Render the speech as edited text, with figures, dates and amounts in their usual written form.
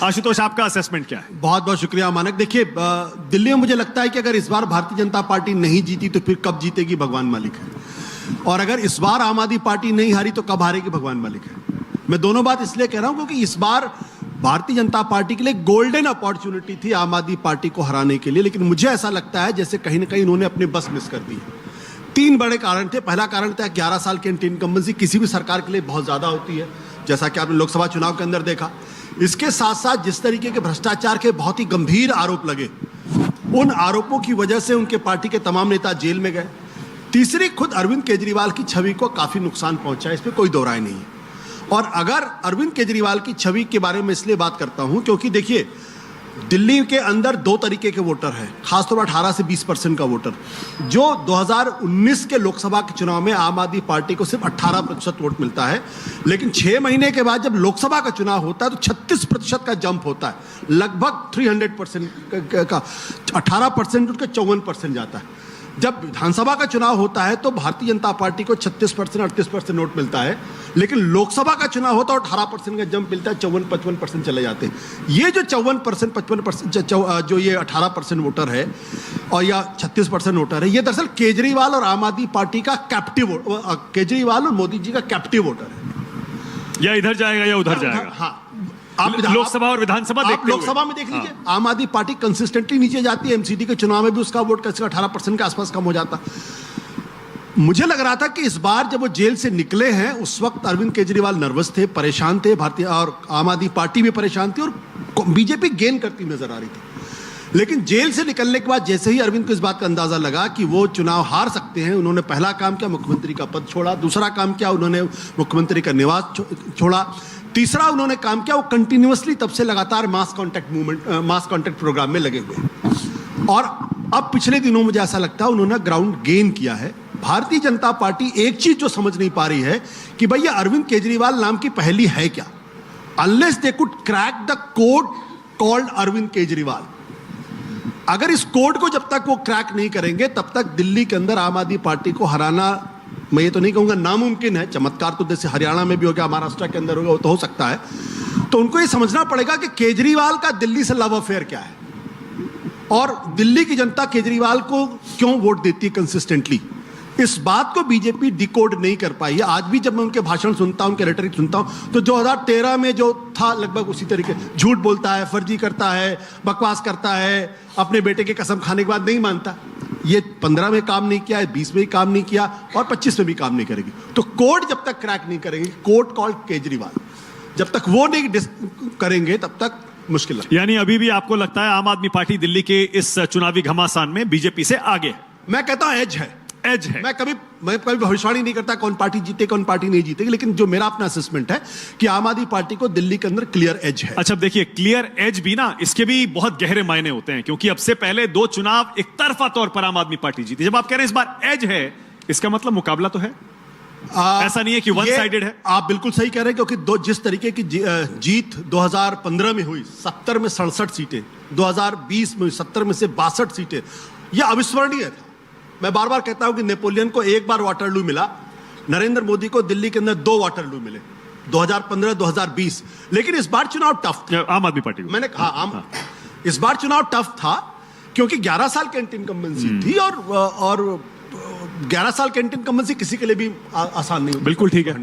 आशुतोष, आपका असेसमेंट क्या है? बहुत बहुत शुक्रिया मानक। देखिए, दिल्ली में मुझे लगता है कि अगर इस बार भारतीय जनता पार्टी नहीं जीती तो फिर कब जीतेगी भगवान मालिक है, और अगर इस बार आम आदमी पार्टी नहीं हारी तो कब हारेगी भगवान मालिक है। मैं दोनों बात इसलिए कह रहा हूं क्योंकि इस बार भारतीय जनता पार्टी के लिए गोल्डन अपॉर्चुनिटी थी आम आदमी पार्टी को हराने के लिए, लेकिन मुझे ऐसा लगता है जैसे कहीं ना कहीं इन्होंने अपनी बस मिस कर दी है। 3 बड़े कारण थे। पहला कारण था 11 साल की एंटी इनकम्बेंसी किसी भी सरकार के लिए बहुत ज्यादा होती है, जैसा कि आपने लोकसभा चुनाव के अंदर देखा। इसके साथ साथ जिस तरीके के भ्रष्टाचार के बहुत ही गंभीर आरोप लगे, उन आरोपों की वजह से उनके पार्टी के तमाम नेता जेल में गए। तीसरी, खुद अरविंद केजरीवाल की छवि को काफी नुकसान पहुंचा, इस पर कोई दो राय नहीं है। और अगर अरविंद केजरीवाल की छवि के बारे में इसलिए बात करता हूं क्योंकि देखिए, दिल्ली के अंदर 2 तरीके के वोटर हैं, खासतौर पर 18 से 20% का वोटर, जो 2019 के लोकसभा के चुनाव में आम आदमी पार्टी को सिर्फ 18% वोट मिलता है, लेकिन 6 महीने के बाद जब लोकसभा का चुनाव होता है तो 36% का जंप होता है, लगभग 300% का 18% उठकर 54% जाता है। जब विधानसभा का चुनाव होता है तो भारतीय जनता पार्टी को 36% 38% वोट मिलता है, लेकिन लोकसभा का चुनाव होता है और 18% का जंप मिलता है, 54-55% चले जाते हैं। ये जो 54% 55% जो ये 18% वोटर है और या 36% वोटर है, ये दरअसल केजरीवाल और आम आदमी पार्टी का कैप्टिव, केजरीवाल और मोदी जी का कैप्टिव वोटर है। या इधर जाएगा या उधर जाएगा। हाँ, आप लोकसभा और विधानसभा देखते हुए लोकसभा में देख लीजिए, आम आदमी पार्टी कंसिस्टेंटली नीचे जाती है। एमसीडी के चुनाव में भी उसका वोट 18% के आसपास कम हो जाता। मुझे लग रहा था कि इस बार जब वो जेल से निकले हैं उस वक्त अरविंद केजरीवाल नर्वस थे, परेशान थे, भारतीय और आम आदमी पार्टी भी परेशान थी और बीजेपी गेन करती नजर आ रही थी। लेकिन जेल से निकलने के बाद जैसे ही अरविंद को इस बात का अंदाजा लगा कि वो चुनाव हार सकते हैं, उन्होंने पहला काम किया, मुख्यमंत्री का पद छोड़ा। दूसरा काम किया, उन्होंने मुख्यमंत्री का निवास छोड़ा। तीसरा उन्होंने काम किया, वो कंटिन्यूअसली तब से लगातार मास कॉन्टैक्ट प्रोग्राम में लगे हुए हैं। और अब पिछले दिनों मुझे ऐसा लगता है उन्होंने ग्राउंड गेन किया है। भारतीय जनता पार्टी एक चीज जो समझ नहीं पा रही है कि भैया अरविंद केजरीवाल नाम की पहेली है क्या, unless they could crack the code called Arvind Kejriwal. अगर इस कोड को जब तक वो क्रैक नहीं करेंगे तब तक दिल्ली के अंदर आम आदमी पार्टी को हराना, मैं ये तो नहीं कहूंगा नामुमकिन है, चमत्कार तो जैसे हरियाणा में भी हो गया, महाराष्ट्र के अंदर होगा, वो तो हो सकता है। तो उनको ये समझना पड़ेगा कि केजरीवाल का दिल्ली से लव अफेयर क्या है और दिल्ली की जनता केजरीवाल को क्यों वोट देती है कंसिस्टेंटली। इस बात को बीजेपी डिकोड नहीं कर पाई है। आज भी जब मैं उनके भाषण सुनता हूं, उनके रेटरिक सुनता हूं, तो 2013 में जो था लगभग उसी तरीके, झूठ बोलता है, फर्जी करता है, बकवास करता है, अपने बेटे की कसम खाने के बाद नहीं मानता। ये 15 में काम नहीं किया है, 20 में भी काम नहीं किया और 25 में भी काम नहीं करेगी। तो कोड जब तक क्रैक नहीं करेंगे, कोड कॉल्ड केजरीवाल, जब तक वो नहीं करेंगे तब तक मुश्किल है। यानी अभी भी आपको लगता है आम आदमी पार्टी दिल्ली के इस चुनावी घमासान में बीजेपी से आगे है? मैं कहता हूं एज है। मैं कभी भविष्यवाणी नहीं करता कौन पार्टी जीते कौन पार्टी नहीं जीतेगी, लेकिन जो मेरा अपना असेसमेंट है कि आम आदमी पार्टी को दिल्ली के अंदर क्लियर एज है। अच्छा, देखिए, क्लियर एज भी ना, इसके भी बहुत गहरे मायने होते हैं, क्योंकि अब से पहले 2 चुनाव एक तरफा तौर पर आम आदमी पार्टी जीती। जब आप कह रहे हैं इस बार एज है, इसका मतलब मुकाबला तो है, ऐसा नहीं है कि वन साइडेड है। आप बिल्कुल सही कह रहे हैं, क्योंकि जिस तरीके की जीत 2015 में हुई, 70 में 67 सीटें, 2020 में 70 में से 62 सीटें, यह अविस्मरणीय था। मैं बार बार कहता हूं कि नेपोलियन को एक बार वाटरलू मिला, नरेंद्र मोदी को दिल्ली के अंदर 2 वाटरलू मिले, 2015 2020। लेकिन इस बार चुनाव टफ था आम आदमी पार्टी को। मैंने कहा इस बार चुनाव टफ था क्योंकि 11 साल की एंटी इनकम्बेंसी थी और 11 साल की एंटी इनकम्बेंसी किसी के लिए भी आसान नहीं, बिल्कुल ठीक है।